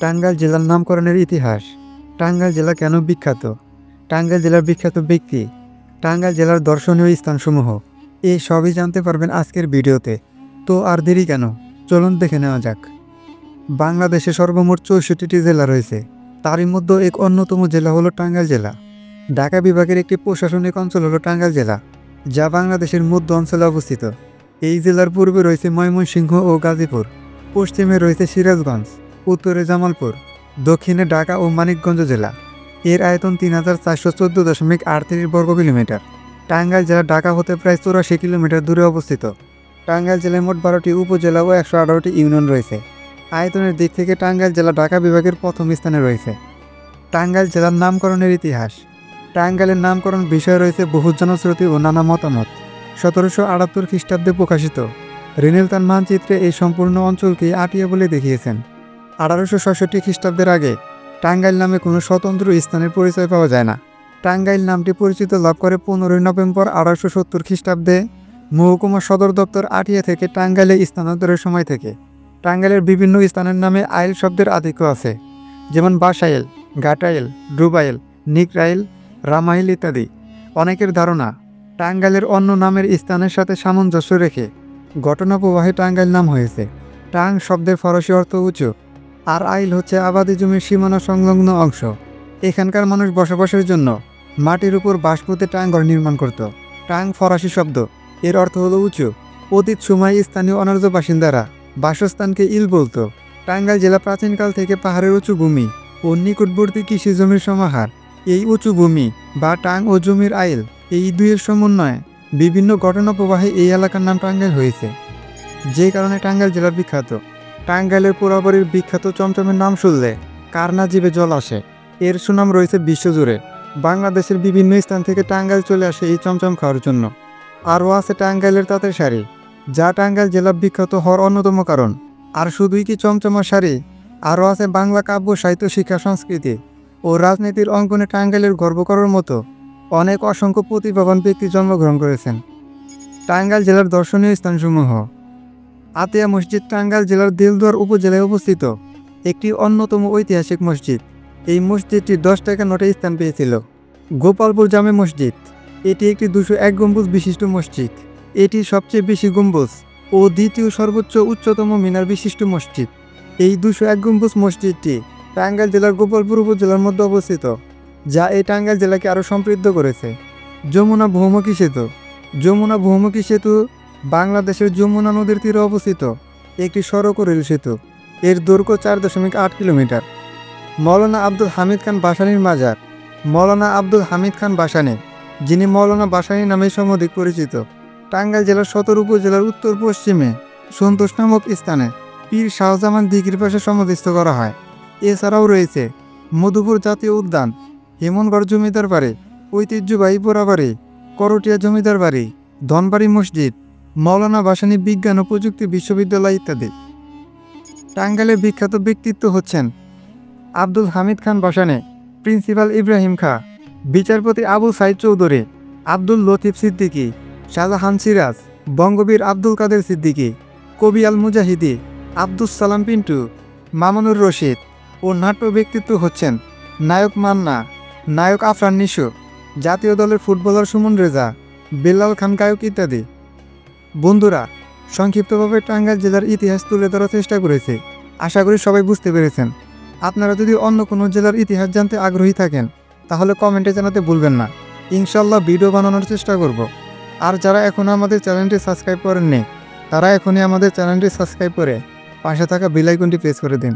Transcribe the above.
টাঙ্গাইল জেলার নামকরণের ইতিহাস। টাঙ্গাইল জেলা কেন বিখ্যাত? টাঙ্গাইল জেলার বিখ্যাত ব্যক্তি, টাঙ্গাইল জেলার দর্শনীয় স্থানসমূহ, এই সবই জানতে পারবেন আজকের ভিডিওতে। তো আর দেরি কেন, চলুন দেখে নেওয়া যাক। বাংলাদেশে সর্বমোট 64টি জেলা রয়েছে, তারই মধ্যে এক অন্যতম জেলা হলো টাঙ্গাইল জেলা। ঢাকা বিভাগের একটি প্রশাসনিক অঞ্চল হলো টাঙ্গাইল জেলা, যা বাংলাদেশের মধ্য অঞ্চলে অবস্থিত। এই জেলার পূর্বে রয়েছে ময়মনসিংহ ও গাজীপুর, পশ্চিমে রয়েছে সিরাজগঞ্জ, উত্তরে জামালপুর, দক্ষিণে ঢাকা ও মানিকগঞ্জ জেলা। এর আয়তন 3414.38 বর্গ কিলোমিটার। টাঙ্গাইল জেলা ঢাকা হতে প্রায় 84 কিলোমিটার দূরে অবস্থিত। টাঙ্গাইল জেলায় মোট 12টি উপজেলা ও 118টি ইউনিয়ন রয়েছে। আয়তনের দিক থেকে টাঙ্গাইল জেলা ঢাকা বিভাগের প্রথম স্থানে রয়েছে। টাঙ্গাইল জেলার নামকরণের ইতিহাস। টাঙ্গাইলের নামকরণ বিষয়ে রয়েছে বহু জনশ্রুতি ও নানা মতামত। 1778 খ্রিস্টাব্দে প্রকাশিত রেনেল তার মানচিত্রে এই সম্পূর্ণ অঞ্চলকে আটিয়া বলে দেখিয়েছেন। 1866 খ্রিস্টাব্দের আগে টাঙ্গাইল নামে কোনো স্বতন্ত্র স্থানের পরিচয় পাওয়া যায় না। টাঙ্গাইল নামটি পরিচিত লাভ করে 15 নভেম্বর 1870 খ্রিস্টাব্দে মহকুমা সদর দপ্তর আটিয়া থেকে টাঙ্গাইলে স্থানান্তরের সময় থেকে। টাঙ্গাইলের বিভিন্ন স্থানের নামে আইল শব্দের আধিক্য আছে, যেমন বাসাইল, ঘাটাইল, ডুবাইল, নিকরাইল, রামাইল ইত্যাদি। অনেকের ধারণা টাঙ্গাইলের অন্য নামের স্থানের সাথে সামঞ্জস্য রেখে ঘটনা প্রবাহে টাঙ্গাইল নাম হয়েছে। টাং শব্দের ফরাসি অর্থ উঁচু, আর আইল হচ্ছে আবাদি জমির সীমানা সংলগ্ন অংশ। এখানকার মানুষ বসবাসের জন্য মাটির উপর বাঁশ পুঁতে টাংঘর নির্মাণ করত। টাং ফরাসি শব্দ, এর অর্থ হলো উঁচু। অতীত সময়ে স্থানীয় অনার্য বাসিন্দারা বাসস্থানকে ইল বলতো। টাঙ্গাইল জেলা প্রাচীনকাল থেকে পাহাড়ের উঁচু ভূমি ও নিকটবর্তী কৃষি জমির সমাহার। এই উঁচু ভূমি বা টাং ও জমির আইল, এই দুইয়ের সমন্বয়ে বিভিন্ন ঘটনা প্রবাহে এই এলাকার নাম টাঙ্গাইল হয়েছে, যে কারণে টাঙ্গাইল জেলা বিখ্যাত। টাঙ্গাইলের পোড়াবাড়ির বিখ্যাত চমচমের নাম শুনলে কার না জিভে জল আসে। এর সুনাম রয়েছে বিশ্বজুড়ে। বাংলাদেশের বিভিন্ন স্থান থেকে টাঙ্গাইল চলে আসে এই চমচম খাওয়ার জন্য। আরও আছে টাঙ্গাইলের তাঁতের শাড়ি, যা টাঙ্গাইল জেলা বিখ্যাত হওয়ার অন্যতম কারণ। আর শুধুই কি চমচমার শাড়ি, আরও আছে বাংলা কাব্য, সাহিত্য, শিক্ষা, সংস্কৃতি ও রাজনীতির অঙ্গনে টাঙ্গাইলের গর্ব করার মতো অনেক অসংখ্য প্রতিভাবান ব্যক্তি জন্মগ্রহণ করেছেন। টাঙ্গাইল জেলার দর্শনীয় স্থানসমূহ। আতিয়া মসজিদ টাঙ্গাইল জেলার দেলদুয়ার উপজেলায় অবস্থিত একটি অন্যতম ঐতিহাসিক মসজিদ। এই মসজিদটি 10 টাকা নোটে স্থান পেয়েছিল। গোপালপুর জামে মসজিদ, এটি একটি 201 গম্বুজ বিশিষ্ট মসজিদ। এটি সবচেয়ে বেশি গম্বুজ ও দ্বিতীয় সর্বোচ্চ উচ্চতম মিনার বিশিষ্ট মসজিদ। এই 201 গম্বুজ মসজিদটি টাঙ্গাইল জেলার গোপালপুর উপজেলার মধ্যে অবস্থিত, যা এই টাঙ্গাইল জেলাকে আরও সমৃদ্ধ করেছে। যমুনা বহুমুখী সেতু। যমুনা বহুমুখী সেতু বাংলাদেশের যমুনা নদীর তীরে অবস্থিত একটি সড়ক ও রেল সেতু। এর দৈর্ঘ্য 4.8 কিলোমিটার। মৌলানা আব্দুল হামিদ খান ভাসানীর মাজার। মৌলানা আব্দুল হামিদ খান ভাসানী, যিনি মৌলানা ভাসানী নামে সমধিক পরিচিত, টাঙ্গাইল জেলার সদর উপজেলার উত্তর পশ্চিমে সন্তোষ নামক স্থানে পীর শাহজামান দিঘির পাশে সমাধিস্থ করা হয়। এছাড়াও রয়েছে মধুপুর জাতীয় উদ্যান, হেমনগড় জমিদার বাড়ি, ঐতিহ্যবাহী পোড়াবাড়ি, করটিয়া জমিদার বাড়ি, ধনবাড়ি মসজিদ, মৌলানা ভাসানী বিজ্ঞান ও প্রযুক্তি বিশ্ববিদ্যালয় ইত্যাদি। টাঙ্গাইলের বিখ্যাত ব্যক্তিত্ব হচ্ছেন আব্দুল হামিদ খান ভাসানী, প্রিন্সিপাল ইব্রাহিম খাঁ, বিচারপতি আবু সাইদ চৌধুরী, আব্দুল লতিফ সিদ্দিকী, শাহজাহান সিরাজ, বঙ্গবীর আব্দুল কাদের সিদ্দিকী, কবি আল মুজাহিদি, আব্দুস সালাম পিন্টু, মামুনুর রশিদ ও নাট্য ব্যক্তিত্ব হচ্ছেন নায়ক মান্না, নায়ক আফরান নিশো, জাতীয় দলের ফুটবলার সুমন রেজা, বেলাল খান গায়ক ইত্যাদি। বন্ধুরা, সংক্ষিপ্তভাবে টাঙ্গাইল জেলার ইতিহাস তুলে ধরার চেষ্টা করেছে। আশা করি সবাই বুঝতে পেরেছেন। আপনারা যদি অন্য কোনো জেলার ইতিহাস জানতে আগ্রহী থাকেন তাহলে কমেন্টে জানাতে ভুলবেন না। ইনশাল্লাহ ভিডিও বানানোর চেষ্টা করব। আর যারা এখনও আমাদের চ্যানেলটি সাবস্ক্রাইব করেননি, তারা এখনই আমাদের চ্যানেলটি সাবস্ক্রাইব করে পাশে থাকা বেল আইকনটি প্রেস করে দিন।